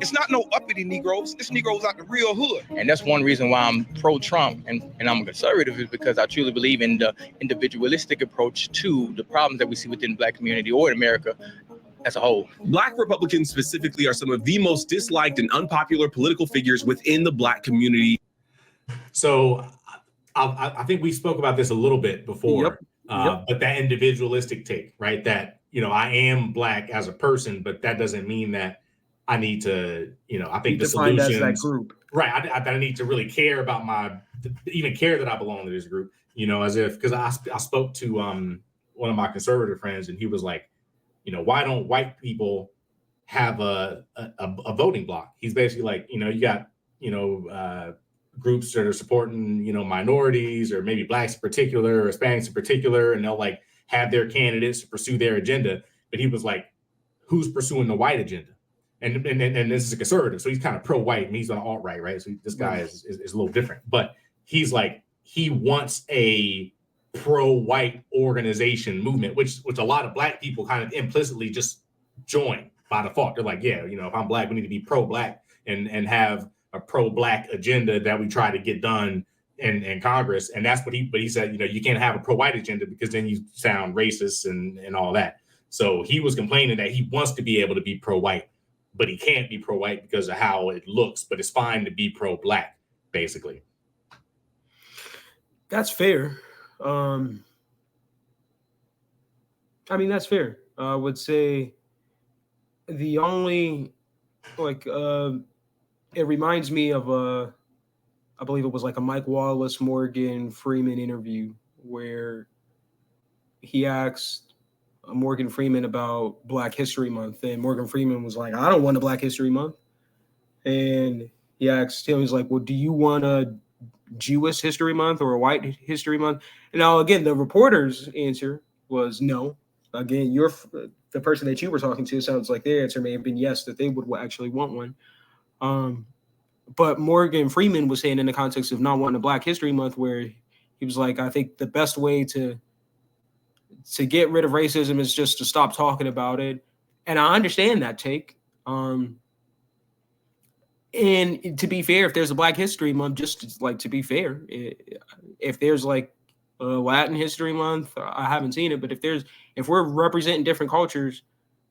It's not no uppity Negroes. It's Negroes out the real hood. And that's one reason why I'm pro-Trump and I'm a conservative, is because I truly believe in the individualistic approach to the problems that we see within the Black community or in America as a whole. Black Republicans specifically are some of the most disliked and unpopular political figures within the Black community. So I think we spoke about this a little bit before, but that individualistic take, right? That, I am Black as a person, but that doesn't mean that I need to, I think the solutions, as that group. Right. I need to really care about even care that I belong to this group, because I spoke to one of my conservative friends, and he was like, why don't white people have a voting block? He's basically like, you got, groups that are supporting, minorities or maybe Blacks in particular or Hispanics in particular, and they'll like have their candidates to pursue their agenda. But he was like, who's pursuing the white agenda? And this is a conservative, so he's kind of pro-white, and he's on the alt-right, right? So this guy is a little different. But he's like, he wants a pro-white organization movement, which a lot of Black people kind of implicitly just join by default. They're like, yeah, if I'm Black, we need to be pro-Black and have a pro-Black agenda that we try to get done in Congress. And that's what he said, you can't have a pro-white agenda because then you sound racist and all that. So he was complaining that he wants to be able to be pro-white, but he can't be pro-white because of how it looks, but it's fine to be pro-Black, basically. That's fair. That's fair. I would say the only, it reminds me of I believe it was like a Mike Wallace, Morgan Freeman interview where he asked Morgan Freeman about Black History Month, and Morgan Freeman was like, I don't want a Black History Month. And he asked him, he's like, well, do you want a Jewish History Month or a White History Month? And now, again, the reporter's answer was no. Again, the person that you were talking to sounds like their answer may have been yes, that they would actually want one. But Morgan Freeman was saying in the context of not wanting a Black History Month, where he was like, I think the best way to get rid of racism is just to stop talking about it. And I understand that take. And to be fair, if there's a Black History Month, just like to be fair, if there's like a Latin History Month, I haven't seen it, but if we're representing different cultures,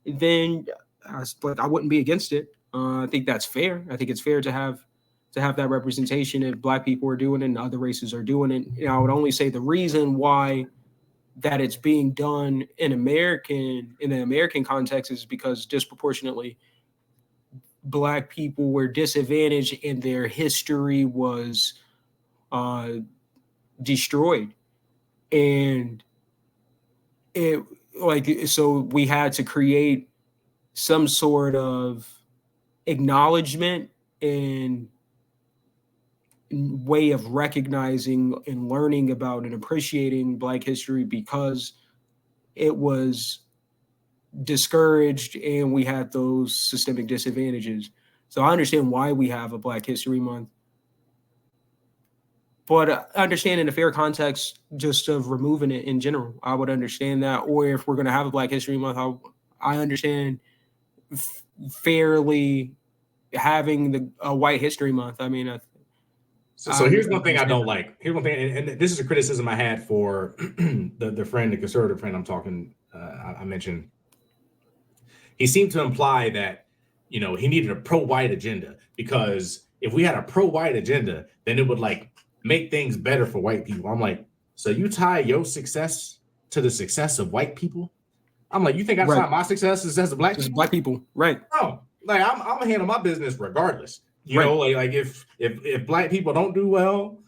then I wouldn't be against it. I think that's fair. I think it's fair to have that representation if Black people are doing it and other races are doing it. I would only say the reason why that it's being done in the American context is because disproportionately Black people were disadvantaged and their history was destroyed. And so we had to create some sort of acknowledgement and way of recognizing and learning about and appreciating Black history because it was discouraged and we had those systemic disadvantages. So I understand why we have a Black History Month, but I understand in a fair context just of removing it in general. I would understand that. Or if we're going to have a Black History Month, I understand fairly having a White History Month. So here's one thing I don't like. Here's one thing, and this is a criticism I had for the conservative friend I'm talking. I mentioned. He seemed to imply that he needed a pro-white agenda, because if we had a pro-white agenda, then it would make things better for white people. I'm like, so you tie your success to the success of white people? I'm like, you think I tie my success to the success of Black people? Black people, right? Oh, I'm gonna handle my business regardless. You know, if Black people don't do well,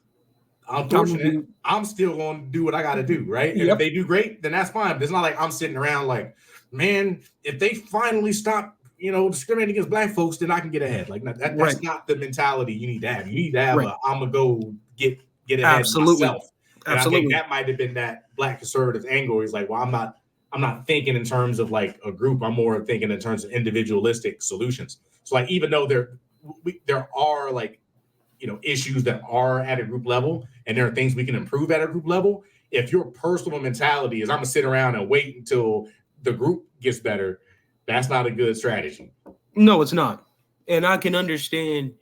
unfortunately, I'm still going to do what I got to do, right? And if they do great, then that's fine. But it's not like I'm sitting around like, man, if they finally stop, discriminating against Black folks, then I can get ahead. That's not the mentality you need to have. You need to have I'm gonna go get ahead myself. And I think that might have been that Black conservative angle. He's like, well, I'm not thinking in terms of like a group. I'm more thinking in terms of individualistic solutions. So even though there are issues that are at a group level, and there are things we can improve at a group level. If your personal mentality is I'm gonna sit around and wait until the group gets better, that's not a good strategy. No, it's not. And I can understand.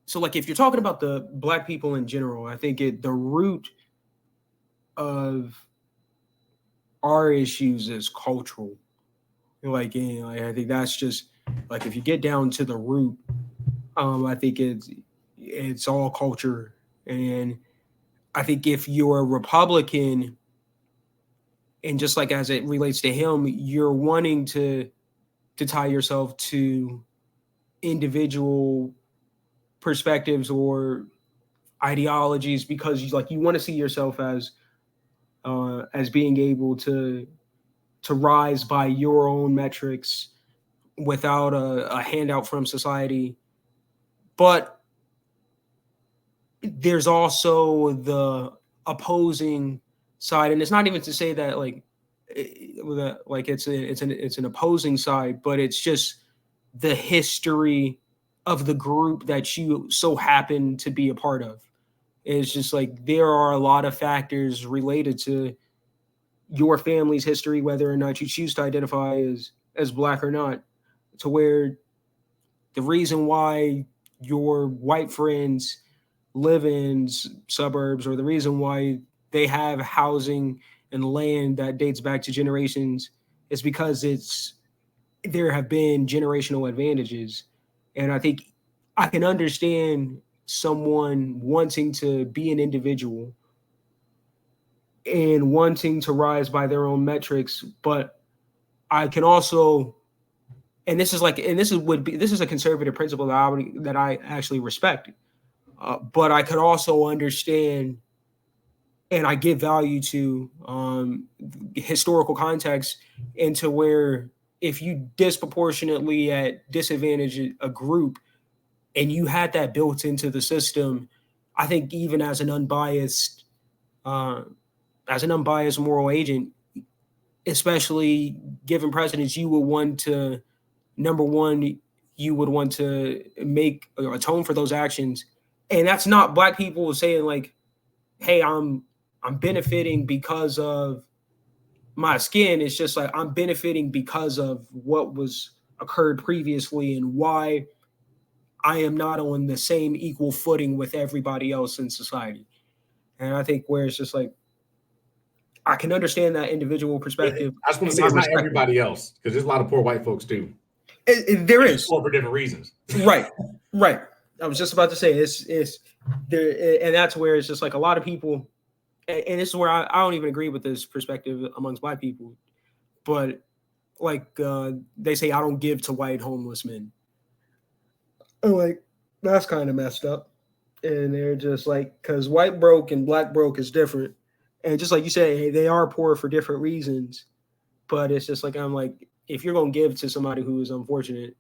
So like if you're talking about the Black people in general, I think the root of our issues is cultural. Like, I think that's just like if you get down to the root, I think it's all culture. And I think if you're a Republican, and just like as it relates to him, you're wanting to tie yourself to individual perspectives or ideologies because you want to see yourself as being able to rise by your own metrics without a handout from society. But there's also the opposing side, and it's not even to say that it's an opposing side, but it's just the history of the group that you so happen to be a part of. It's just like there are a lot of factors related to your family's history, whether or not you choose to identify as Black or not, to where the reason why your white friends live in suburbs, or the reason why they have housing and land that dates back to generations, is because there have been generational advantages. And I think I can understand someone wanting to be an individual and wanting to rise by their own metrics, but I can also, and this is a conservative principle that I actually respect, but I could also understand, and I give value to historical context, into where if you disproportionately disadvantage a group and you had that built into the system, I think even as an unbiased moral agent, especially given precedents, you would want to, number one, you would want to make or atone for those actions. And that's not Black people saying like, hey, I'm benefiting because of my skin. It's just like I'm benefiting because of what was occurred previously and why I am not on the same equal footing with everybody else in society. And I think where it's just like, I can understand that individual perspective. I just want to say it's not everybody else, because there's a lot of poor white folks too. There is, poor for different reasons. Right. I was just about to say it's there, and that's where it's just like a lot of people, and this is where I don't even agree with this perspective amongst Black people, but like they say, I don't give to white homeless men. I'm like, that's kind of messed up. And they're just like, because white broke and Black broke is different. And just like you say, hey, they are poor for different reasons. But it's just like, I'm like, if you're going to give to somebody who is unfortunate,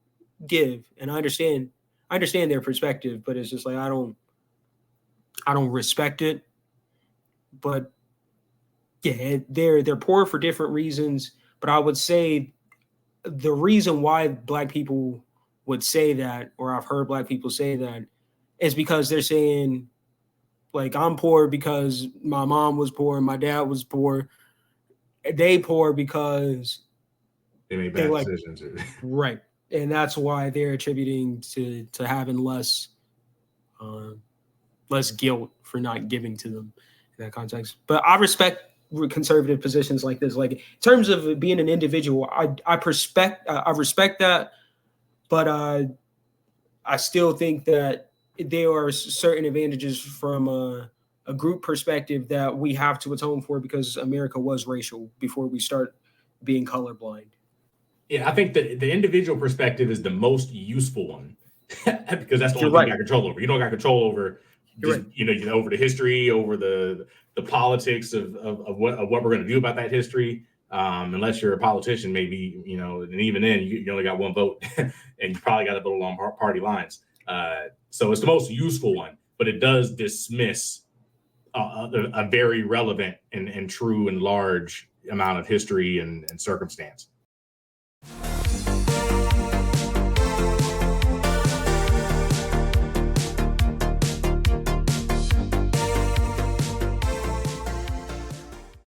give. And I understand their perspective, but it's just like, I don't respect it. But yeah, they're poor for different reasons. But I would say the reason why Black people would say that, or I've heard Black people say that, is because they're saying, like, I'm poor because my mom was poor and my dad was poor. They poor because they made bad decisions. Right. And that's why they're attributing to having less guilt for not giving to them in that context. But I respect conservative positions like this. Like, in terms of being an individual, I respect that, but I still think that there are certain advantages from a group perspective that we have to atone for, because America was racial before we start being colorblind. Yeah, I think that the individual perspective is the most useful one because that's the only thing you got control over. You don't got control over, over the history, over the politics of what we're going to do about that history. Unless you're a politician, maybe, and even then you only got one vote and you probably got to vote along party lines. So it's the most useful one, but it does dismiss a very relevant and true and large amount of history and circumstance.